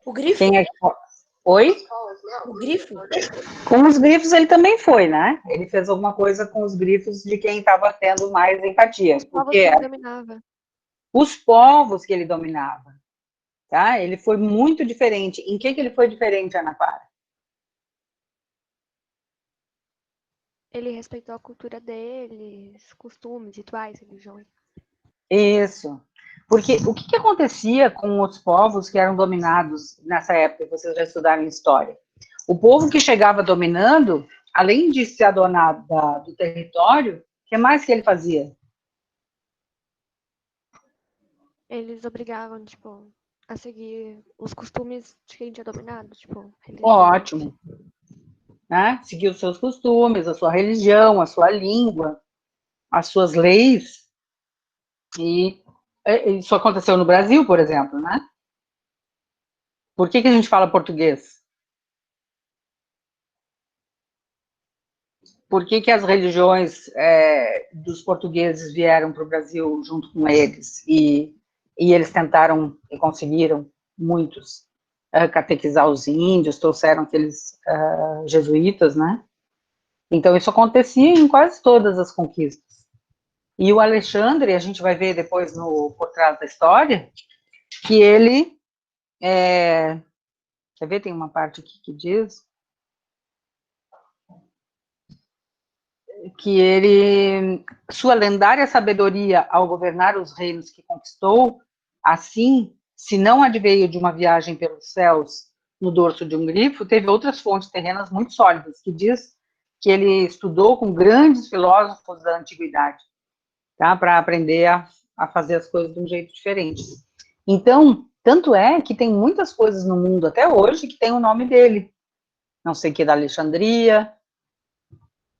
O grifo? Quem é que... Oi? O grifo? Com os grifos ele também foi, né? Ele fez alguma coisa com os grifos de quem estava tendo mais empatia. Os povos Porque que ele dominava. os povos que ele dominava, tá? Ele foi muito diferente. Em que ele foi diferente, Ana Clara? Ele respeitou a cultura deles, costumes, rituais, religiões. Isso. Porque o que acontecia com os povos que eram dominados nessa época, vocês já estudaram história? O povo que chegava dominando, além de se adonar do território, o que mais que ele fazia? Eles obrigavam, tipo, a seguir os costumes de quem tinha dominado, tipo, religião. Ótimo. Né? Seguir os seus costumes, a sua religião, a sua língua, as suas leis. E isso aconteceu no Brasil, por exemplo, né? Por que a gente fala português? Por que as religiões dos portugueses vieram para o Brasil junto com eles? E eles tentaram e conseguiram, muitos, catequizar os índios, trouxeram aqueles jesuítas, né? Então, isso acontecia em quase todas as conquistas. E o Alexandre, a gente vai ver depois por trás da história, que ele... quer ver? Tem uma parte aqui que diz... que ele, sua lendária sabedoria ao governar os reinos que conquistou, assim, se não adveio de uma viagem pelos céus no dorso de um grifo, teve outras fontes terrenas muito sólidas, que diz que ele estudou com grandes filósofos da antiguidade, tá, para aprender a fazer as coisas de um jeito diferente. Então, tanto é que tem muitas coisas no mundo até hoje que tem o nome dele. Não sei o que da Alexandria.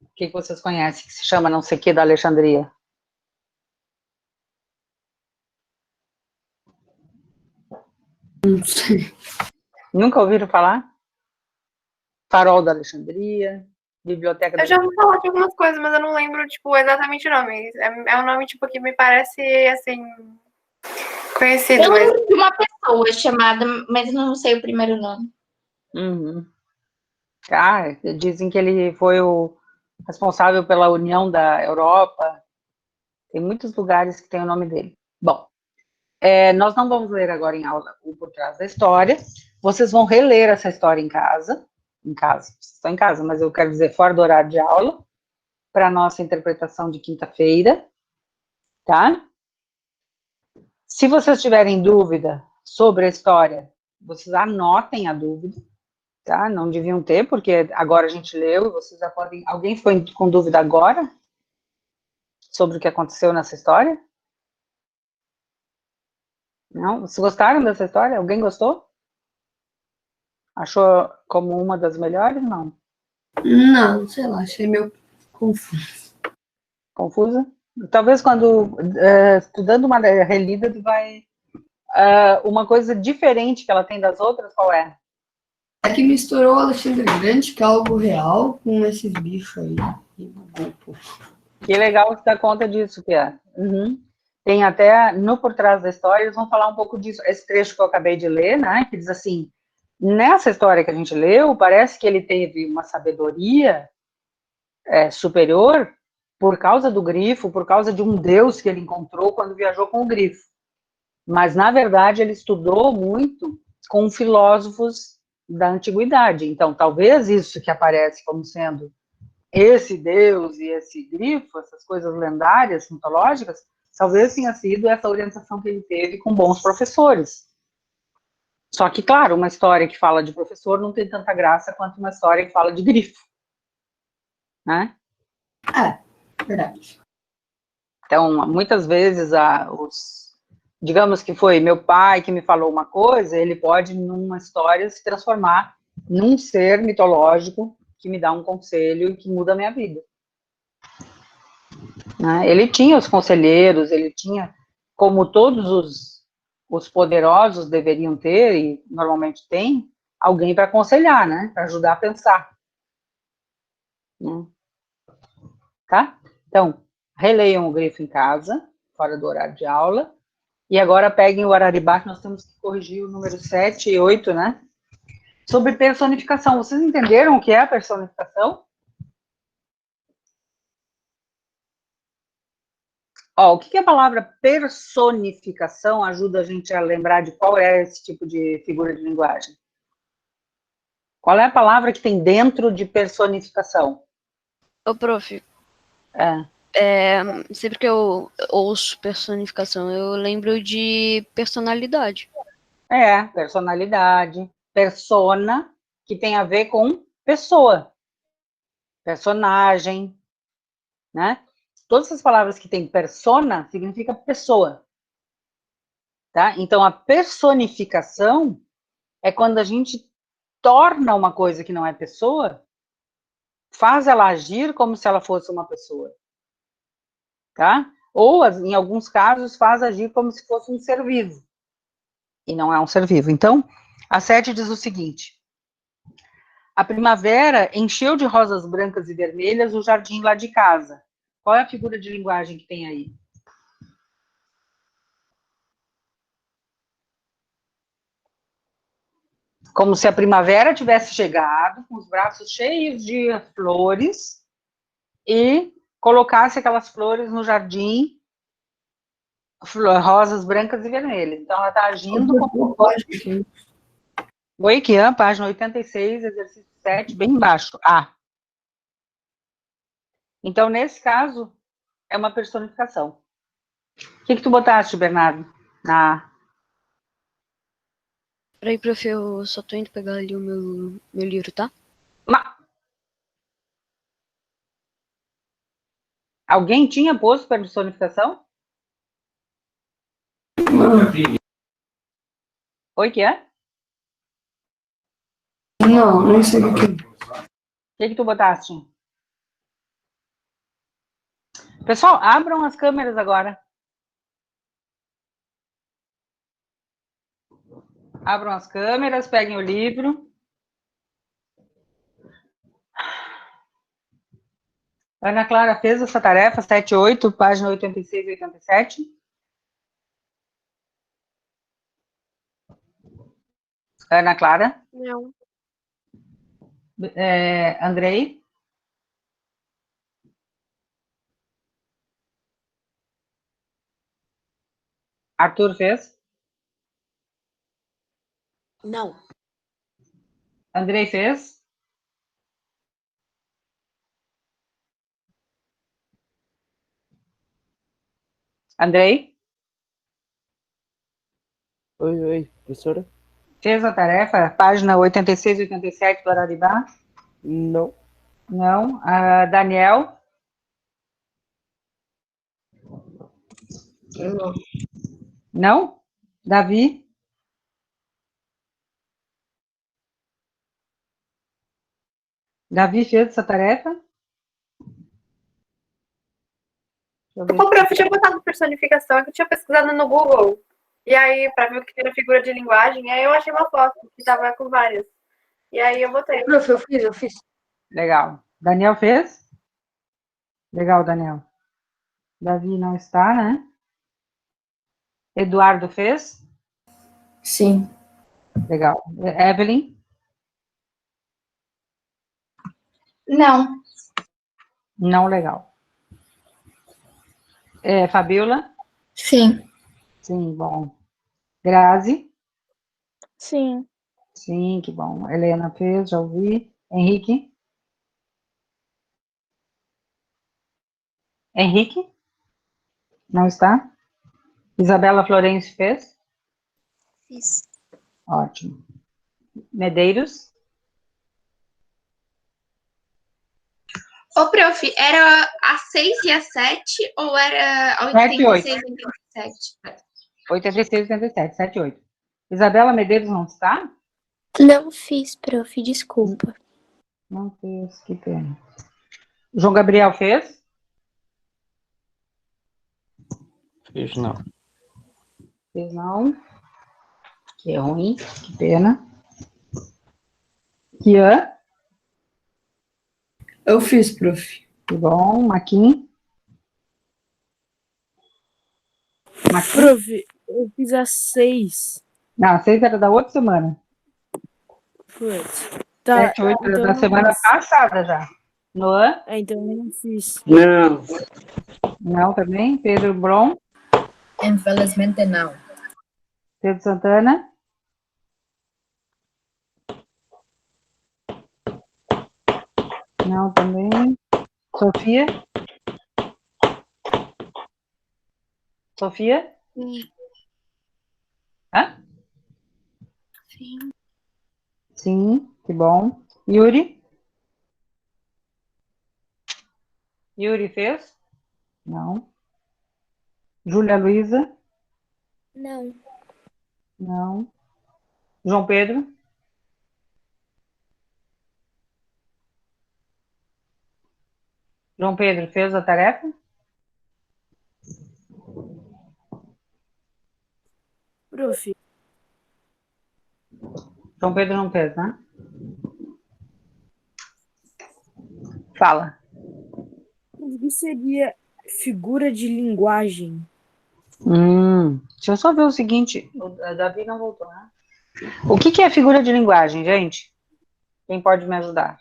O que vocês conhecem que se chama não sei o que da Alexandria? Não sei. Nunca ouviram falar? Farol da Alexandria, Biblioteca da Eu já ouvi falar de algumas coisas, mas eu não lembro, tipo, exatamente o nome. É um nome, tipo, que me parece, assim, conhecido. Eu Mas... lembro de uma pessoa chamada, mas não sei o primeiro nome. Uhum. Dizem que ele foi o responsável pela união da Europa. Tem muitos lugares que tem o nome dele. Bom, nós não vamos ler agora em aula o por trás da história. Vocês vão reler essa história em casa. Vocês estão em casa, mas eu quero dizer fora do horário de aula, para a nossa interpretação de quinta-feira, tá? Se vocês tiverem dúvida sobre a história, vocês anotem a dúvida, tá? Não deviam ter, porque agora a gente leu e vocês já podem... Alguém foi com dúvida agora sobre o que aconteceu nessa história? Não? Vocês gostaram dessa história? Alguém gostou? Achou como uma das melhores? Não. Não, sei lá, achei meio confuso. Confusa? Talvez quando estudando uma relida, tu vai... uma coisa diferente que ela tem das outras, qual é? É que misturou o Alexandre Grande, que é algo real, com esses bichos aí. Que legal que dá conta disso, Pia. Uhum. Tem até, no Por Trás da História, eles vão falar um pouco disso. Esse trecho que eu acabei de ler, né, que diz assim, nessa história que a gente leu, parece que ele teve uma sabedoria superior por causa do grifo, por causa de um deus que ele encontrou quando viajou com o grifo. Mas, na verdade, ele estudou muito com filósofos da antiguidade. Então, talvez isso que aparece como sendo esse deus e esse grifo, essas coisas lendárias, mitológicas, talvez tenha sido essa orientação que ele teve com bons professores. Só que, claro, uma história que fala de professor não tem tanta graça quanto uma história que fala de grifo, né? Verdade. Então, muitas vezes, digamos que foi meu pai que me falou uma coisa, ele pode, numa história, se transformar num ser mitológico que me dá um conselho e que muda a minha vida. Né? Ele tinha os conselheiros, ele tinha, como todos os poderosos deveriam ter, e normalmente tem, alguém para aconselhar, né? Para ajudar a pensar. Né? Tá? Então, releiam o grifo em casa, fora do horário de aula, E agora peguem o Araribá, que nós temos que corrigir o número 7 e 8, né? Sobre personificação. Vocês entenderam o que é a personificação? Ó, o que a palavra personificação ajuda a gente a lembrar de qual é esse tipo de figura de linguagem? Qual é a palavra que tem dentro de personificação? Ô, prof, É. sempre que eu ouço personificação, eu lembro de personalidade. Personalidade, persona, que tem a ver com pessoa, personagem, né? Todas essas palavras que tem persona significa pessoa, tá? Então, a personificação é quando a gente torna uma coisa que não é pessoa, faz ela agir como se ela fosse uma pessoa, tá? Ou, em alguns casos, faz agir como se fosse um ser vivo, e não é um ser vivo. Então, a 7 diz o seguinte: a primavera encheu de rosas brancas e vermelhas o jardim lá de casa. Qual é a figura de linguagem que tem aí? Como se a primavera tivesse chegado, com os braços cheios de flores, e colocasse aquelas flores no jardim, rosas brancas e vermelhas. Então, ela está agindo como... Oi, Kian, página 86, exercício 7, bem embaixo. Então, nesse caso, é uma personificação. O que tu botaste, Bernardo? Peraí, prof, eu só tô indo pegar ali o meu livro, tá? Alguém tinha posto personificação? Oi, que é? Não sei o que. O que tu botaste? Pessoal, abram as câmeras agora. Abram as câmeras, peguem o livro. Ana Clara fez essa tarefa, 7 e 8, página 86 e 87. Ana Clara. Não. Andrei. Arthur fez? Não. Andrei fez? Andrei? Oi, professora? Fez a tarefa? Página 86 e 87 do Araribá? Não. Não. Daniel? Não. Não? Davi? Davi fez essa tarefa? O prof tinha botado personificação, é que eu tinha pesquisado no Google. E aí, pra ver o que era figura de linguagem, aí eu achei uma foto que tava com várias. E aí eu botei. Prof, eu fiz. Legal. Daniel fez? Legal, Daniel. Davi não está, né? Eduardo fez? Sim. Legal. Evelyn? Não. Não, legal. Fabiola? Sim. Sim, bom. Grazi? Sim. Sim, que bom. Helena fez, já ouvi. Henrique? Henrique? Não está? Isabela Florencio fez? Fiz. Ótimo. Medeiros? Ô, prof, era a 6 e a 7 ou era a 7 e 8. 86 e 87? 86, 87, 7 e 8. Isabela Medeiros não está? Não fiz, prof, desculpa. Não fez, que pena. João Gabriel fez? Fiz não. Fez não. Que ruim, que pena. Kian? Eu fiz, prof. Que bom. Maquin? Prof, Eu fiz às 6. Não, a 6 era da outra semana. Putz. Tá, 7, 8 era então da não semana fiz. passada já. Noan? Então eu não fiz. Não. Não, também. Pedro Bron? Infelizmente não. Pedro Santana? Não, também. Sofia? Sofia? Sim. Hã? Sim. Sim, que bom. Yuri? Yuri fez? Não. Júlia Luísa? Não. Não. João Pedro? João Pedro fez a tarefa? Prof, João Pedro não fez, né? Fala. o que seria figura de linguagem? Deixa eu só ver o seguinte. O Davi não voltou, né? O que é figura de linguagem, gente? Quem pode me ajudar?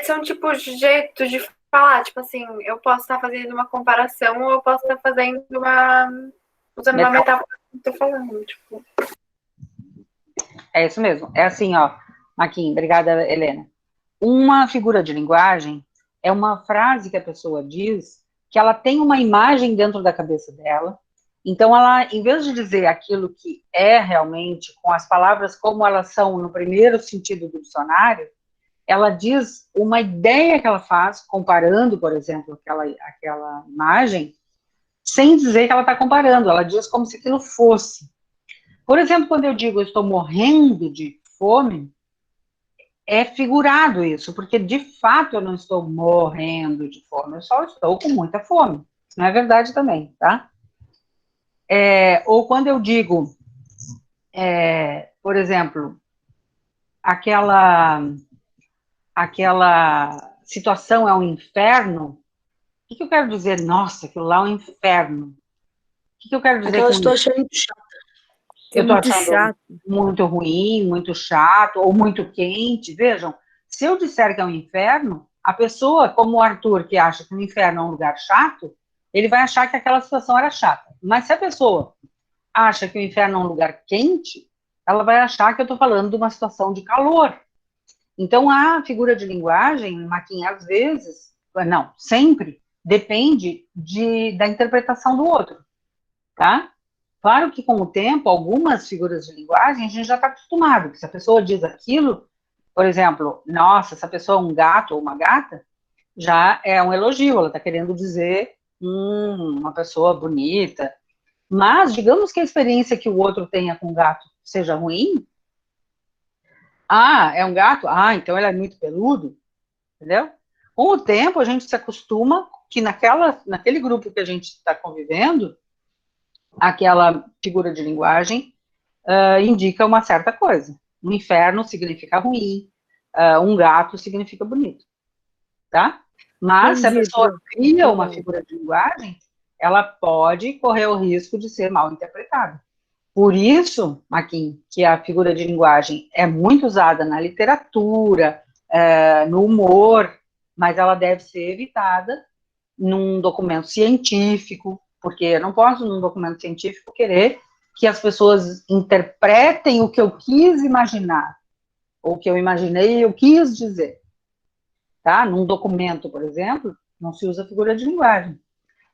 São tipo jeitos de falar, tipo assim, eu posso estar fazendo uma comparação ou eu posso estar fazendo usando uma metáfora que eu tô falando, tipo. É isso mesmo. É assim, ó. Aqui, obrigada, Helena. Uma figura de linguagem é uma frase que a pessoa diz que ela tem uma imagem dentro da cabeça dela. Então, ela, em vez de dizer aquilo que é realmente, com as palavras como elas são no primeiro sentido do dicionário, ela diz uma ideia que ela faz, comparando, por exemplo, aquela imagem, sem dizer que ela está comparando, ela diz como se aquilo fosse. Por exemplo, quando eu digo eu estou morrendo de fome, é figurado isso, porque de fato eu não estou morrendo de fome, eu só estou com muita fome. Não é verdade também, tá? Ou quando eu digo, por exemplo, aquela situação é um inferno, o que eu quero dizer? Nossa, aquilo lá é um inferno. O que eu quero dizer? Aquela situação é muito chata. Eu estou muito achando chato. muito ruim, muito chato, ou muito quente. Vejam, se eu disser que é um inferno, a pessoa, como o Arthur, que acha que o inferno é um lugar chato, ele vai achar que aquela situação era chata. Mas se a pessoa acha que o inferno é um lugar quente, ela vai achar que eu estou falando de uma situação de calor. Então, a figura de linguagem, Maquinha, às vezes, não, sempre, depende da interpretação do outro, tá? Claro que, com o tempo, algumas figuras de linguagem a gente já está acostumado, que se a pessoa diz aquilo, por exemplo, nossa, essa pessoa é um gato ou uma gata, já é um elogio, ela está querendo dizer uma pessoa bonita. Mas, digamos que a experiência que o outro tenha com o gato seja ruim, é um gato? Então ele é muito peludo, entendeu? Com o tempo, a gente se acostuma que naquele grupo que a gente está convivendo, aquela figura de linguagem indica uma certa coisa. Um inferno significa ruim, um gato significa bonito, tá? Mas se a pessoa cria uma figura de linguagem, ela pode correr o risco de ser mal interpretada. Por isso, Maquin, que a figura de linguagem é muito usada na literatura, no humor, mas ela deve ser evitada num documento científico, porque eu não posso, num documento científico, querer que as pessoas interpretem o que eu quis imaginar, ou o que eu imaginei e eu quis dizer. Tá? Num documento, por exemplo, não se usa figura de linguagem.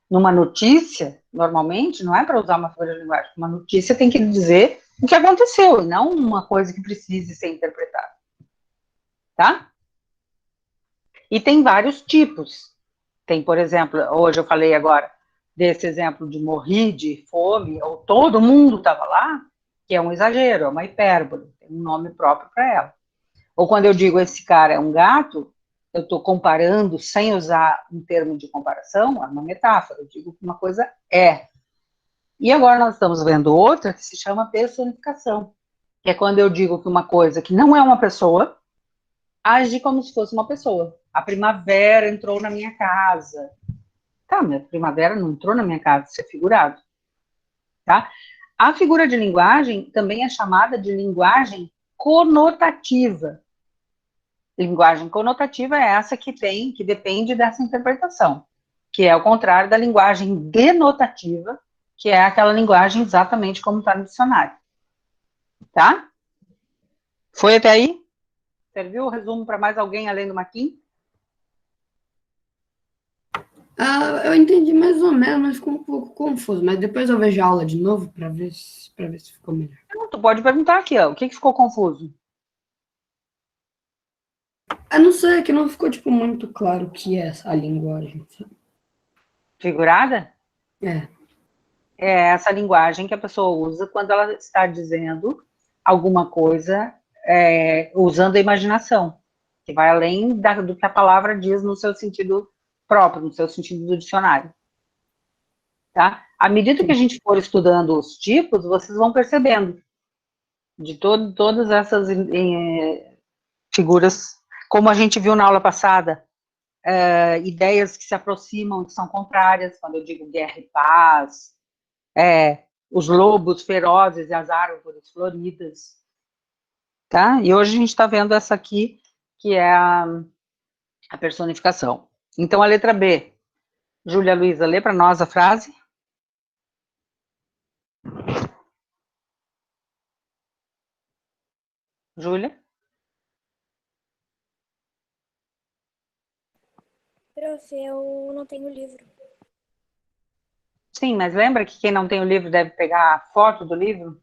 Numa notícia, normalmente, não é para usar uma figura de linguagem. Uma notícia tem que dizer o que aconteceu, e não uma coisa que precise ser interpretada. Tá? E tem vários tipos. Tem, por exemplo, hoje eu falei agora desse exemplo de morrer de fome, ou todo mundo estava lá, que é um exagero, é uma hipérbole, tem um nome próprio para ela. Ou quando eu digo esse cara é um gato, eu estou comparando sem usar um termo de comparação, é uma metáfora, eu digo que uma coisa é. E agora nós estamos vendo outra que se chama personificação, que é quando eu digo que uma coisa que não é uma pessoa, age como se fosse uma pessoa. A primavera entrou na minha casa. Tá, mas primavera não entrou na minha casa, isso é figurado. Tá? A figura de linguagem também é chamada de linguagem conotativa. Linguagem conotativa é essa que depende dessa interpretação, que é o contrário da linguagem denotativa, que é aquela linguagem exatamente como está no dicionário. Tá? Foi até aí? Serviu o resumo para mais alguém além do Maquin? Eu entendi mais ou menos, mas ficou um pouco confuso. Mas depois eu vejo a aula de novo para ver se ficou melhor. Tu pode perguntar aqui, ó, o que ficou confuso? Não sei, é que não ficou, tipo, muito claro o que é a linguagem. Sabe? Figurada? É. É essa linguagem que a pessoa usa quando ela está dizendo alguma coisa usando a imaginação, que vai além do que a palavra diz no seu sentido próprio, no seu sentido do dicionário. Tá? À medida que a gente for estudando os tipos, vocês vão percebendo de todas essas figuras, como a gente viu na aula passada, ideias que se aproximam, que são contrárias, quando eu digo guerra e paz, os lobos ferozes e as árvores floridas, tá? E hoje a gente está vendo essa aqui, que é a personificação. Então, a letra B. Júlia Luísa, lê para nós a frase. Júlia? Prof, eu não tenho livro. Sim, mas lembra que quem não tem o livro deve pegar a foto do livro?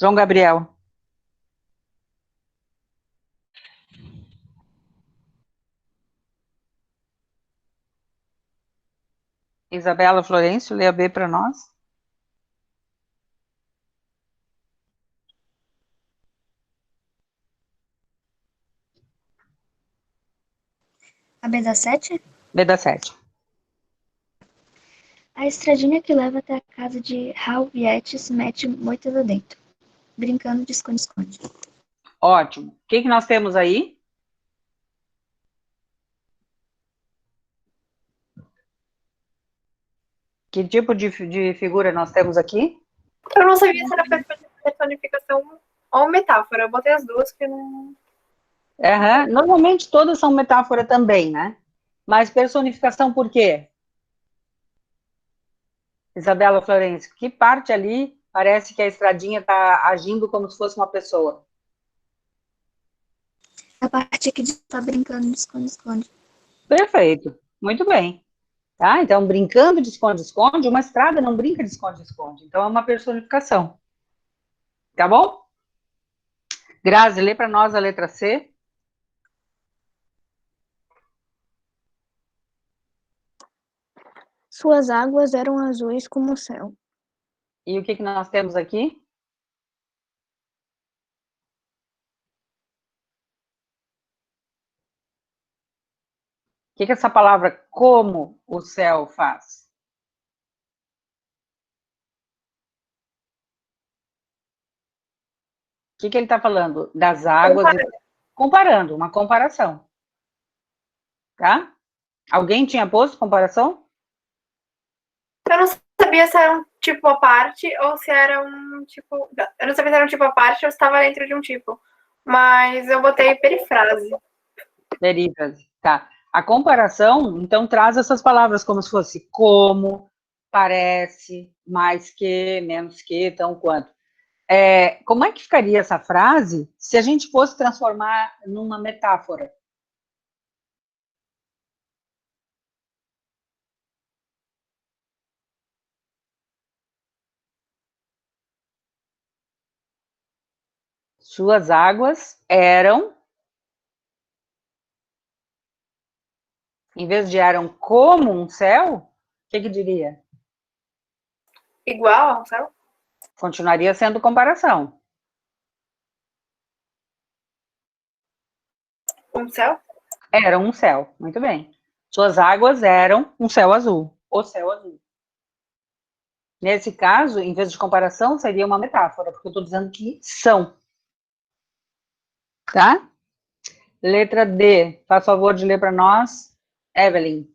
João Gabriel. Isabela Florencio, lê a B para nós. A B da 7? B da 7. A estradinha que leva até a casa de Raul Vietes mete moita lá dentro, brincando de esconde-esconde. Ótimo. O que nós temos aí? Que tipo de figura nós temos aqui? Eu não sabia se era personificação ou metáfora. Eu botei as duas que não... Normalmente todas são metáfora também, né? Mas personificação por quê? Isabela Florencio, que parte ali parece que a estradinha está agindo como se fosse uma pessoa? A parte que está brincando de esconde-esconde. Perfeito, muito bem. Tá? Então, brincando de esconde-esconde, uma estrada não brinca de esconde-esconde. Então, é uma personificação. Tá bom? Grazi, lê para nós a letra C. Suas águas eram azuis como o céu. E o que nós temos aqui? O que essa palavra como o céu faz? O que ele está falando? Das águas. Comparando, uma comparação. Tá? Alguém tinha posto comparação? Eu não sabia se era um tipo à parte ou se era um tipo... Eu não sabia se era um tipo à parte ou se estava dentro de um tipo. Mas eu botei perifrase. Perifrase, tá. A comparação, então, traz essas palavras como se fosse como, parece, mais que, menos que, tão quanto. Como é que ficaria essa frase se a gente fosse transformar numa metáfora? Suas águas eram, em vez de eram como um céu, o que diria? Igual ao céu? Continuaria sendo comparação. Um céu? Era um céu, muito bem. Suas águas eram um céu azul, o céu azul. Nesse caso, em vez de comparação, seria uma metáfora, porque eu estou dizendo que são. Tá? Letra D, faz favor de ler para nós, Evelyn.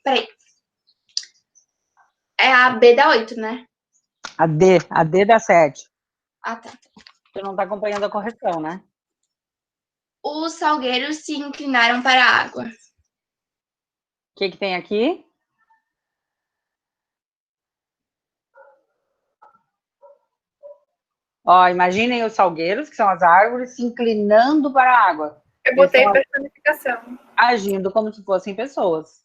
Peraí. É a B da 8, né? A D da 7. Ah, tá. Tu não tá acompanhando a correção, né? Os salgueiros se inclinaram para a água. O que tem aqui? Ó, imaginem os salgueiros, que são as árvores, se inclinando para a água. Eu Eles botei estão personificação. agindo como se fossem pessoas.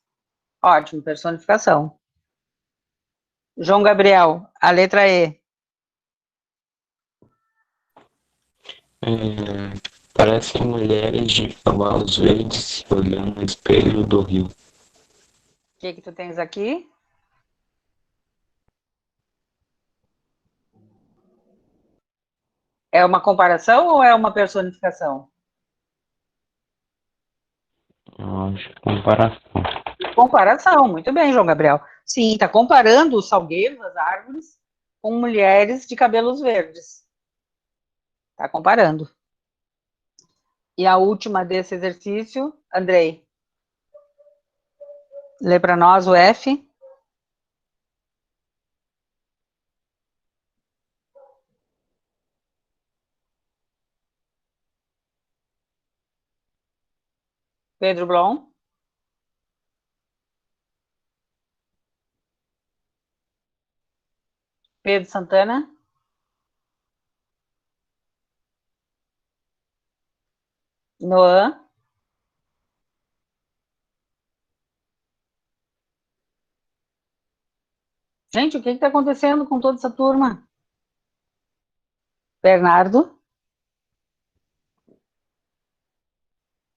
Ótimo, personificação. João Gabriel, a letra E. Parecem mulheres de cavalos verdes se olhando no espelho do rio. O que tu tens aqui? É uma comparação ou é uma personificação? Eu acho que comparação. Comparação, muito bem, João Gabriel. Sim, está comparando os salgueiros, as árvores, com mulheres de cabelos verdes. Está comparando. E a última desse exercício, Andrei. Lê para nós o F. Pedro Blom. Pedro Santana. Noan. Gente, o que está acontecendo com toda essa turma? Bernardo.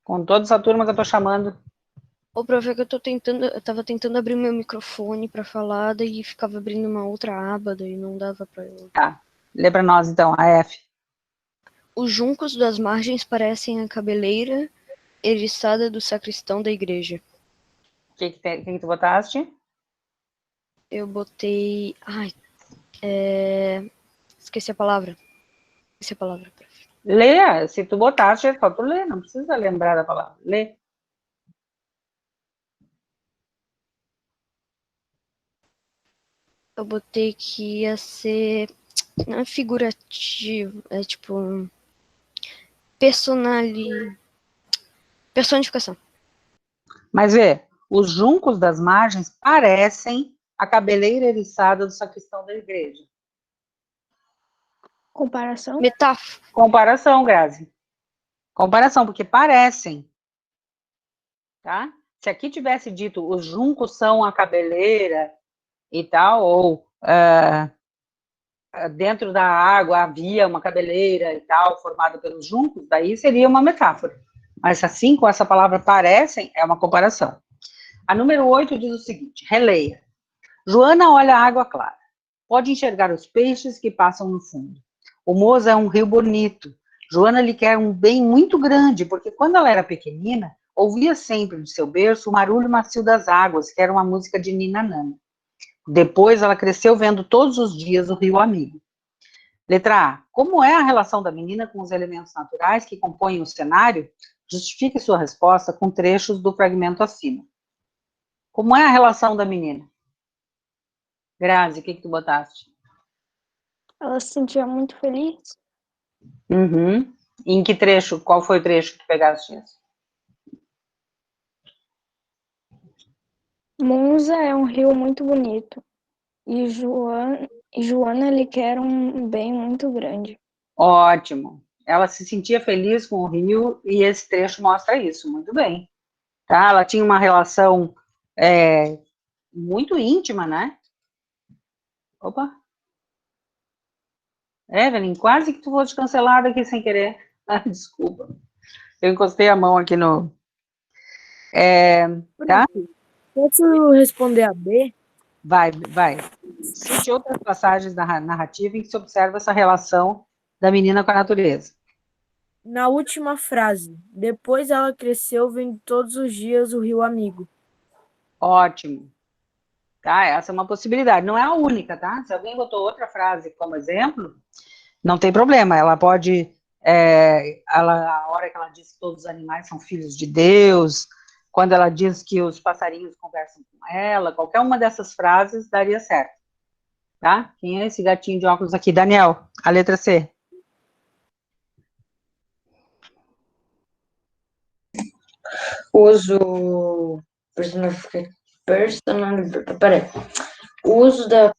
Com toda essa turma que eu estou chamando. Ô, prof, é que eu tava tentando abrir meu microfone pra falar, daí ficava abrindo uma outra aba, daí não dava pra eu... Tá, lê para nós então, a F. Os juncos das margens parecem a cabeleira eriçada do sacristão da igreja. O que tu botaste? Eu botei... Ai, esqueci a palavra. Prof. Lê, se tu botaste, é só tu ler, não precisa lembrar da palavra. Lê. Eu botei que ia ser... Não é figurativo, é tipo... Personificação. Mas vê, os juncos das margens parecem a cabeleira eriçada do sacristão da igreja. Comparação? Metáfora. Comparação, Grazi. Comparação, porque parecem. Tá? Se aqui tivesse dito os juncos são a cabeleira e tal, ou dentro da água havia uma cabeleira e tal, formada pelos juncos, daí seria uma metáfora. Mas assim, com essa palavra parecem, é uma comparação. A número 8 diz o seguinte, releia. Joana olha a água clara. Pode enxergar os peixes que passam no fundo. O Moza é um rio bonito. Joana lhe quer um bem muito grande, porque quando ela era pequenina, ouvia sempre de seu berço o marulho macio das águas, que era uma música de Nina Nana. Depois, ela cresceu vendo todos os dias o rio amigo. Letra A. Como é a relação da menina com os elementos naturais que compõem o cenário? Justifique sua resposta com trechos do fragmento acima. Como é a relação da menina? Grazi, o que tu botaste? Ela se sentia muito feliz. Uhum. Em que trecho? Qual foi o trecho que tu pegaste isso? Monza é um rio muito bonito. E Joana lhe quer um bem muito grande. Ótimo. Ela se sentia feliz com o rio e esse trecho mostra isso. Muito bem. Tá? Ela tinha uma relação muito íntima, né? Opa. Evelyn, quase que tu fosse cancelada aqui sem querer. Ah, desculpa. Eu encostei a mão aqui no... tá? Posso responder a B? Vai. Cite outras passagens da narrativa em que se observa essa relação da menina com a natureza. Na última frase. Depois ela cresceu vendo todos os dias o rio amigo. Ótimo. Tá? Essa é uma possibilidade. Não é a única, tá? Se alguém botou outra frase como exemplo, não tem problema. Ela pode... a hora que ela diz que todos os animais são filhos de Deus, quando ela diz que os passarinhos conversam com ela, qualquer uma dessas frases daria certo. Tá? Quem é esse gatinho de óculos aqui? Daniel, a letra C. Uso o uso da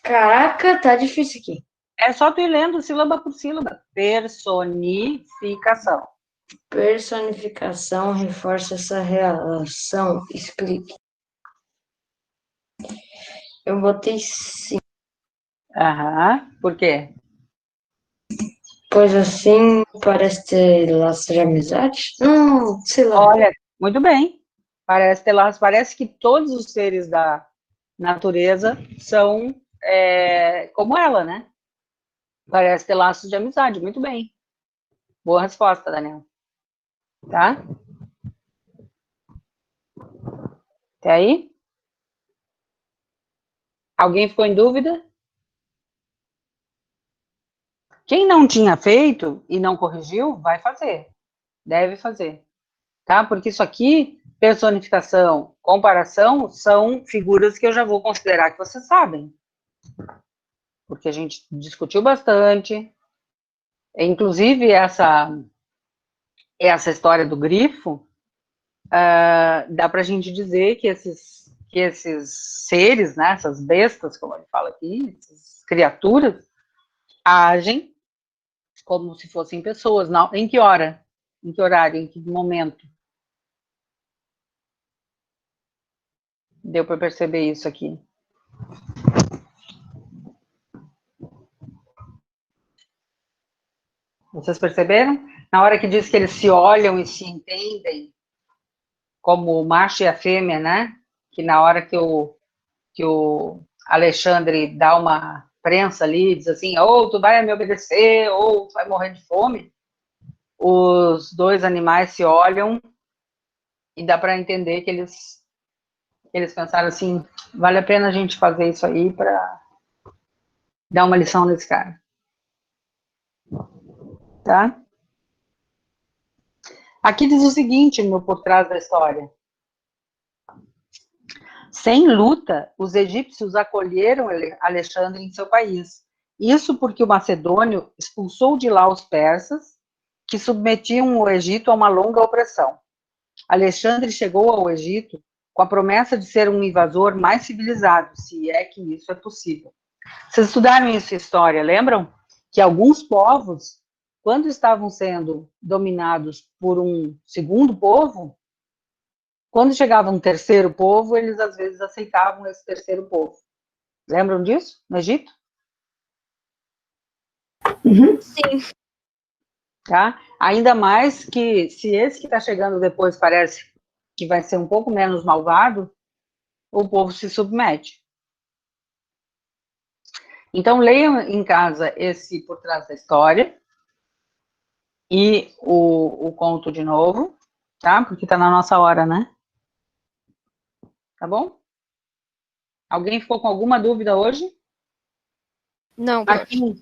Caraca, tá difícil aqui. É só tu ir lendo sílaba por sílaba. Personificação. Personificação reforça essa relação. Explique. Eu botei sim. Aham, por quê? Pois assim parece ter laço de amizade? Não, sei lá. Olha, muito bem. Parece ter laços, parece que todos os seres da natureza são como ela, né? Parece ter laços de amizade, muito bem. Boa resposta, Daniel. Tá? Até aí? Alguém ficou em dúvida? Quem não tinha feito e não corrigiu, vai fazer. Deve fazer. Tá? Porque isso aqui, personificação, comparação, são figuras que eu já vou considerar que vocês sabem. Porque a gente discutiu bastante. Inclusive, essa história do grifo, dá para a gente dizer que esses seres, né, essas bestas, como ele fala aqui, essas criaturas, agem como se fossem pessoas. Não, em que hora? Em que horário? Em que momento? Deu para perceber isso aqui. Vocês perceberam? Na hora que diz que eles se olham e se entendem, como o macho e a fêmea, né? Que na hora que o Alexandre dá uma prensa ali, diz assim, ou tu vai me obedecer, ou tu vai morrer de fome, os dois animais se olham e dá para entender que eles pensaram assim, vale a pena a gente fazer isso aí para dar uma lição nesse cara. Tá? Aqui diz o seguinte, no por trás da história. Sem luta, os egípcios acolheram Alexandre em seu país. Isso porque o macedônio expulsou de lá os persas, que submetiam o Egito a uma longa opressão. Alexandre chegou ao Egito com a promessa de ser um invasor mais civilizado, se é que isso é possível. Vocês estudaram isso em história, lembram? Que alguns povos, quando estavam sendo dominados por um segundo povo, quando chegava um terceiro povo, eles às vezes aceitavam esse terceiro povo. Lembram disso, no Egito? Uhum. Sim. Tá? Ainda mais que, se esse que está chegando depois parece que vai ser um pouco menos malvado, o povo se submete. Então, leiam em casa esse Por Trás da História e o conto de novo, tá? Porque está na nossa hora, né? Tá bom? Alguém ficou com alguma dúvida hoje? Não, prof. Aqui,